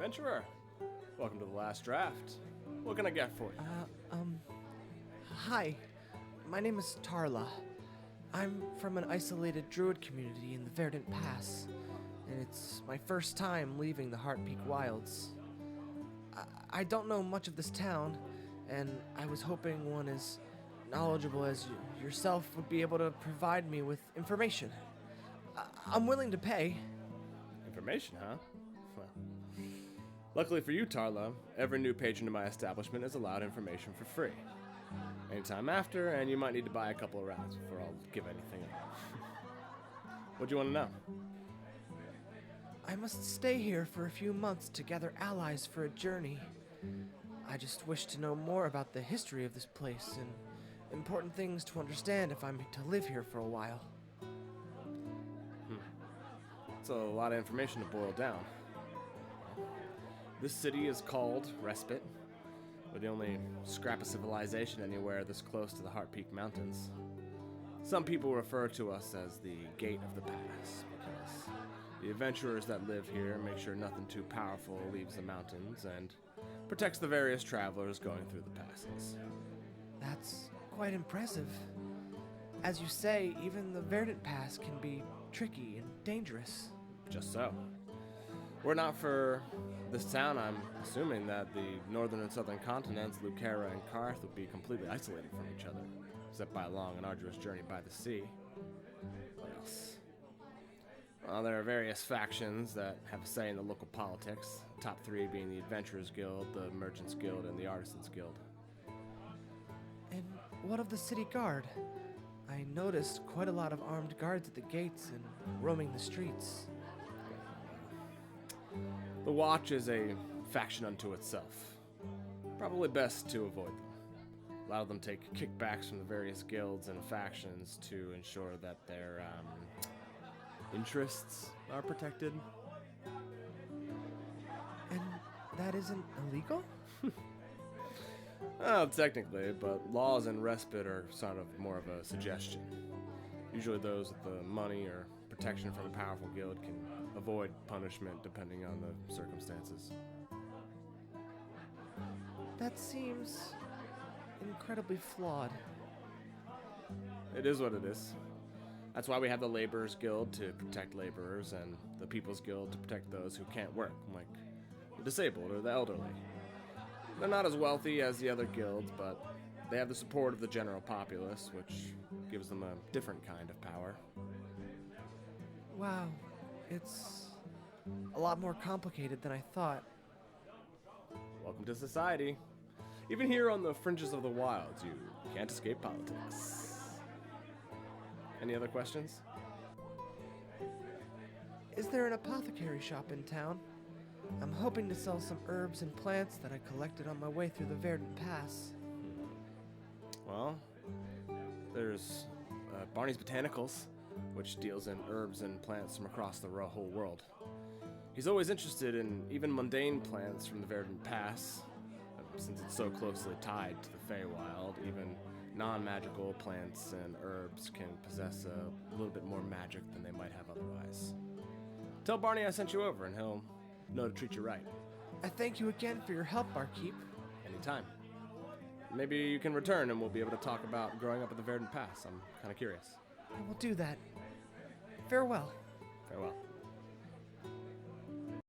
Adventurer, welcome to the last draft. What can I get for you? Hi. My name is Tarla. I'm from an isolated druid community in the Verdant Pass, and it's my first time leaving the Heart Peak Wilds. I don't know much of this town, and I was hoping one as knowledgeable as yourself would be able to provide me with information. I'm willing to pay. Information, huh? Well, luckily for you, Tarla, every new patron to my establishment is allowed information for free. Anytime after, and you might need to buy a couple of rounds before I'll give anything up. What do you want to know? I must stay here for a few months to gather allies for a journey. I just wish to know more about the history of this place and important things to understand if I'm to live here for a while. It's a lot of information to boil down. This city is called Respite. We're the only scrap of civilization anywhere this close to the Heart Peak Mountains. Some people refer to us as the Gate of the Pass because the adventurers that live here make sure nothing too powerful leaves the mountains and protects the various travelers going through the passes. That's quite impressive. As you say, even the Verdant Pass can be tricky and dangerous. Just so. Were it not for this town, I'm assuming that the northern and southern continents, Lucera and Karth, would be completely isolated from each other, except by a long and arduous journey by the sea. What else? Well, there are various factions that have a say in the local politics, the top three being the Adventurers Guild, the Merchants Guild, and the Artisans Guild. And what of the city guard? I noticed quite a lot of armed guards at the gates and roaming the streets. The Watch is a faction unto itself. Probably best to avoid them. A lot of them take kickbacks from the various guilds and factions to ensure that their interests are protected. And that isn't illegal? Well, technically, but laws in Respite are sort of more of a suggestion. Usually those with the money or protection from a powerful guild can avoid punishment depending on the circumstances. That seems incredibly flawed. It is what it is. That's why we have the Laborers Guild to protect laborers and the People's Guild to protect those who can't work, like the disabled or the elderly. They're not as wealthy as the other guilds, but they have the support of the general populace, which gives them a different kind of power. Wow, it's a lot more complicated than I thought. Welcome to society. Even here on the fringes of the wilds, you can't escape politics. Any other questions? Is there an apothecary shop in town? I'm hoping to sell some herbs and plants that I collected on my way through the Verdant Pass. Well, there's Barney's Botanicals, which deals in herbs and plants from across the whole world. He's always interested in even mundane plants from the Verdant Pass, since it's so closely tied to the Feywild. Even non-magical plants and herbs can possess a little bit more magic than they might have otherwise. Tell Barney I sent you over, and he'll know to treat you right. I thank you again for your help, Barkeep. Anytime. Maybe you can return and we'll be able to talk about growing up at the Verdant Pass. I'm kind of curious. I will do that. Farewell. Farewell.